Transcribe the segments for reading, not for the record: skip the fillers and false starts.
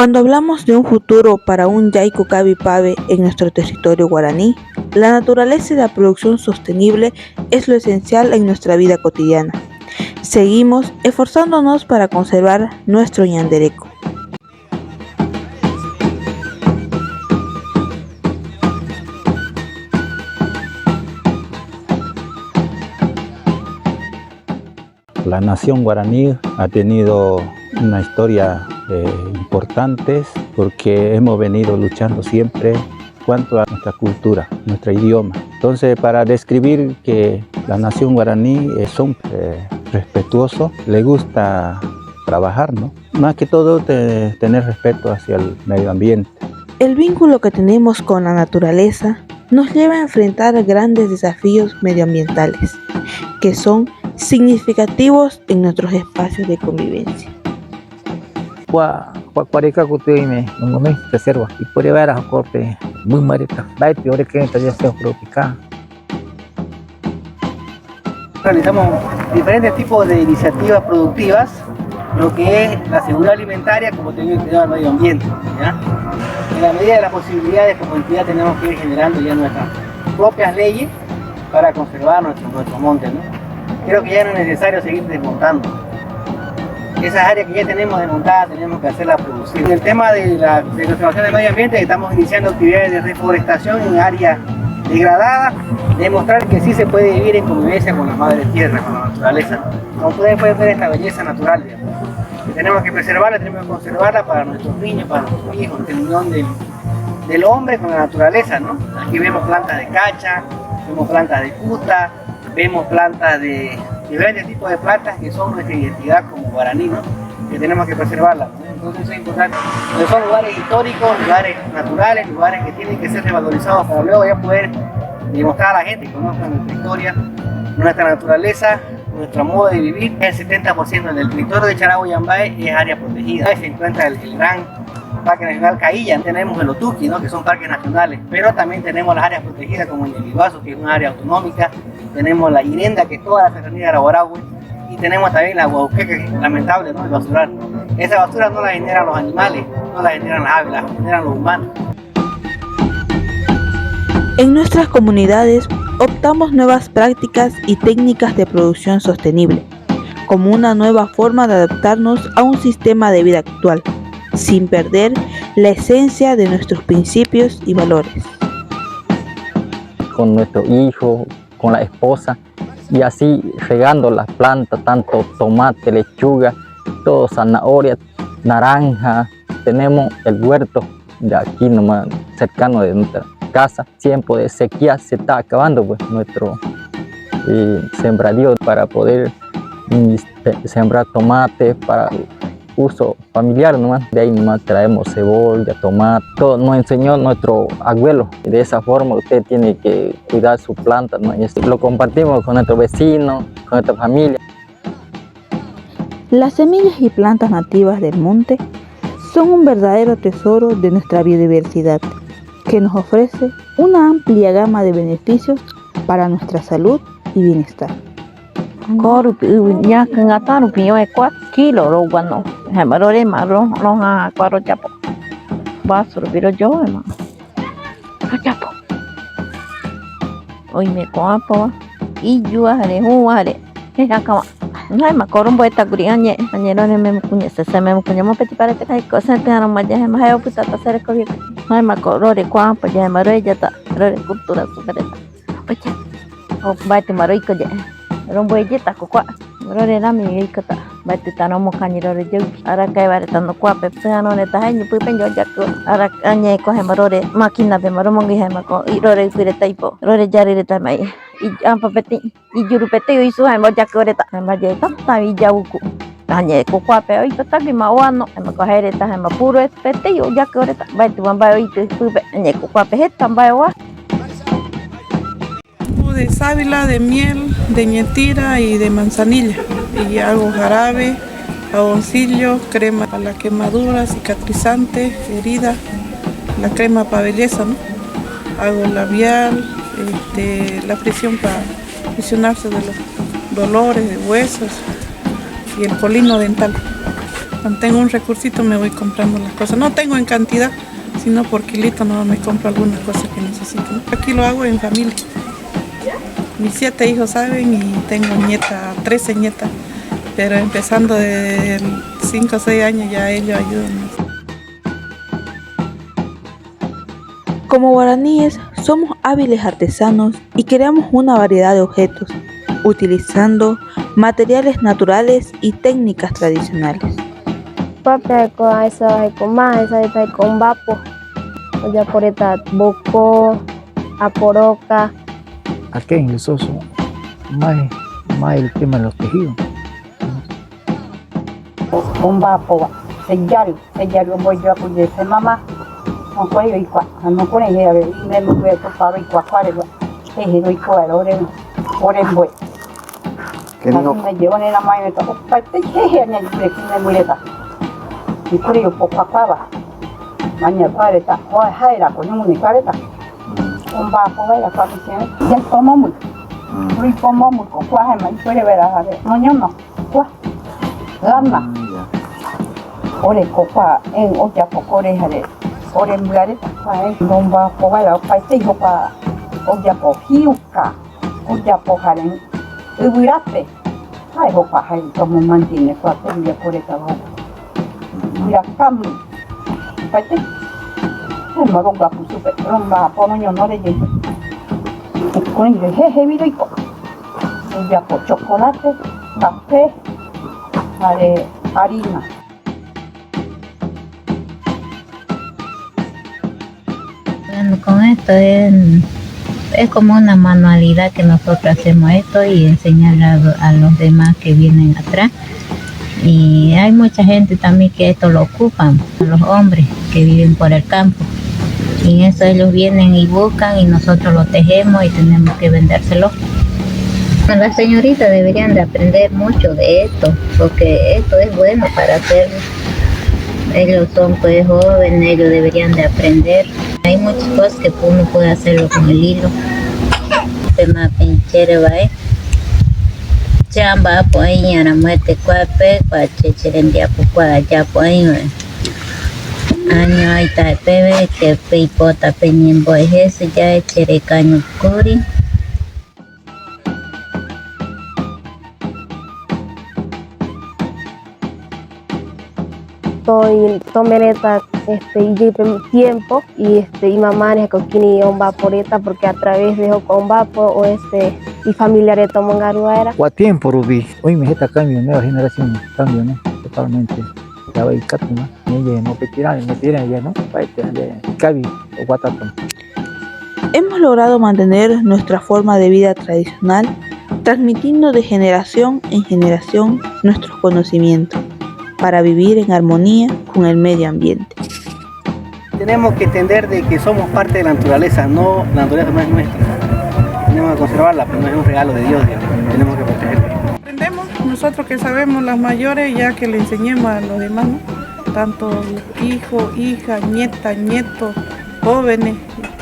Cuando hablamos de un futuro para un Yayco Cabi Pave en nuestro territorio guaraní, la naturaleza y la producción sostenible es lo esencial en nuestra vida cotidiana. Seguimos esforzándonos para conservar nuestro ñandereco. La nación guaraní ha tenido una historia importante porque hemos venido luchando siempre cuanto a nuestra cultura, nuestro idioma. Entonces, para describir que la nación guaraní son respetuosos, les gusta trabajar, ¿no? Más que todo tener respeto hacia el medio ambiente. El vínculo que tenemos con la naturaleza nos lleva a enfrentar grandes desafíos medioambientales, que son significativos en nuestros espacios de convivencia. Cuarica kutime nungome reserva y por llevar a corte muy marita baiti ahora que ya se tropical. Realizamos diferentes tipos de iniciativas productivas, lo que es la seguridad alimentaria como también el cuidado del medio ambiente, ¿ya? En la medida de las posibilidades como entidad tenemos que ir generando ya nuestras propias leyes para conservar nuestro monte, ¿no? Creo que ya no es necesario seguir desmontando. Esas áreas que ya tenemos desmontadas tenemos que hacerlas producir. En el tema de la conservación del medio ambiente estamos iniciando actividades de reforestación en áreas degradadas, demostrar que sí se puede vivir en convivencia con la madre tierra, con la naturaleza. Como pueden ver esta belleza natural, digamos, que tenemos que preservarla, tenemos que conservarla para nuestros niños, para nuestros hijos, en unión del hombre con la naturaleza, ¿no? Aquí vemos plantas de cacha, vemos plantas de cuta, vemos plantas de diferentes tipos de plantas que son nuestra identidad como guaraní, ¿no? Que tenemos que preservarlas, ¿no? Entonces eso es importante. Entonces son lugares históricos, lugares naturales, lugares que tienen que ser revalorizados para luego ya poder demostrar a la gente que conozca nuestra historia, nuestra naturaleza, nuestro modo de vivir. El 70% del territorio de Charagua y Yambay es área protegida. Ahí se encuentra el gran Parque Nacional Cailla, tenemos el Otuqui, ¿no? Que son parques nacionales, pero también tenemos las áreas protegidas como el Yeliguazo, que es una área autonómica, tenemos la Irenda, que es toda la serranía de Araguarahue, y tenemos también la Huauqueca, que es lamentable, ¿no? El basural. Esa basura no la generan los animales, no la generan las aves, la generan los humanos. En nuestras comunidades optamos nuevas prácticas y técnicas de producción sostenible, como una nueva forma de adaptarnos a un sistema de vida actual, sin perder la esencia de nuestros principios y valores. Con nuestro hijo, con la esposa, y así regando las plantas, tanto tomate, lechuga, todo, zanahoria, naranja. Tenemos el huerto de aquí nomás, cercano de nuestra casa. Tiempo de sequía se está acabando, pues, nuestro sembradío para poder sembrar tomate para uso familiar nomás. De ahí nomás traemos cebolla, tomate, todo nos enseñó nuestro abuelo. De esa forma usted tiene que cuidar su planta, ¿no? Y esto lo compartimos con nuestros vecinos, con nuestra familia. Las semillas y plantas nativas del monte son un verdadero tesoro de nuestra biodiversidad, que nos ofrece una amplia gama de beneficios para nuestra salud y bienestar. Có nhà ngã ta rụp nhiều quá kilo rồi quan nó hay mà rồi mà rồi ha qua rồi chập ba số bị rồi gió mà chập ôi mẹ quá po y jua hay hoa hay hay sao nói mà có rumbo esta guri anye rồi nên mình punya se mình punya mau peti para cái có sang cái nào mà hay mà hay opita ta sẽ có việc nói mà có rồi quá pa hay mà rồi jata rồi cultura super apa oh baik tu mà rồi có vậy Rombo ejeta kokwa rore nami ikata bati tanomo kanirore jog ara kai bare tano kwa pepsano ne tahanyi pupen jojako ara anye ko hemarore makina be maromongi hemako irore pire taipo rore jarire tamai ampa peti ijuru peti isu hemo jakore ta hemaje tatta ijauku anye kokwa pe oi tatagi mawano hemako here ta hema puro peti yo jakore ta bati wamba oi tu pupe anye kokwa pe heta mbawa De sábila, de miel, de ñetira y de manzanilla, y hago jarabe, jaboncillo, crema para la quemadura, cicatrizante, herida, la crema para belleza, ¿no? Hago labial, la fricción para friccionarse de los dolores de huesos y el colino dental. Cuando tengo un recursito me voy comprando las cosas. No tengo en cantidad, sino por kilito no me compro algunas cosas que necesito, ¿no? Aquí lo hago en familia. Mis 7 hijos saben y tengo 13 nietas, pero empezando de 5 o 6 años ya ellos ayudan. Como guaraníes, somos hábiles artesanos y creamos una variedad de objetos, utilizando materiales naturales y técnicas tradicionales. Papel con eso con más, eso con vapo, ya por esta bocó, aporoca. Aquí en el soso, más el tema de los tejidos. Un vapo, sellar voy yo a poner mamá, no puedo ir no puedo ir a ver, me voy a topar y cuacuare, tejido y cuero, oren voy. Que no. Me llevo en la mano y me toco, parte que en el me muleta. Y creo poco acaba. Mañana pareta, o jaira con un careta. Un vapo de la familia, ya como muy. Muy como muy, con cuaje, me puede ver a ver. No, cuá. Lama. Ore copa en olla pocore jare. Ore mulareta, un vapo de la parte y copa olla pojiuca, olla pojaren. Ubirate. Ay, copa, ay, como mantiene cuatro días por esta boca. Mira, cam. Parte. Me pongo a super, romba, pono no le llevo. Con el jeje viroico. Ya por chocolate, café, harina. Bueno, con esto es como una manualidad que nosotros hacemos esto y enseñar a los demás que vienen atrás. Y hay mucha gente también que esto lo ocupan, los hombres que viven por el campo. Y en eso ellos vienen y buscan y nosotros lo tejemos y tenemos que vendérselo. Las señoritas deberían de aprender mucho de esto, porque esto es bueno para hacerlo. Ellos son pues jóvenes, ellos deberían de aprender. Hay muchas cosas que uno puede hacerlo con el hilo. Tema pinchere va chamba pues ñara muerte cuape cuachecherendia pues ya pues año ahí está pebe que pipota peñembo ese ya echere caño curi. Tomereta y tiempo y mamá es coquini un vaporeta porque a través de con vapo o y familiares toman garuera. O a tiempo rubí. Hoy me está cambio, nueva generación, cambio, ¿no? Totalmente. Ya va a ir catuma, no me tiran ya, ¿no? Va a ir cabi o guatato. Hemos logrado mantener nuestra forma de vida tradicional, transmitiendo de generación en generación nuestros conocimientos, para vivir en armonía con el medio ambiente. Tenemos que entender de que somos parte de la naturaleza, no, la naturaleza no es nuestra. Tenemos que conservarla, pero no es un regalo de Dios, tenemos que protegerla. Aprendemos nosotros que sabemos las mayores ya que le enseñemos a los demás, ¿no? Tanto hijos, hijas, nietas, nietos, jóvenes,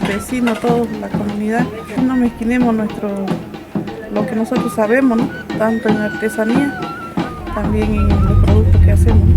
vecinos, todos, la comunidad. No mezquinemos lo que nosotros sabemos, ¿no? Tanto en artesanía, también en los productos que hacemos.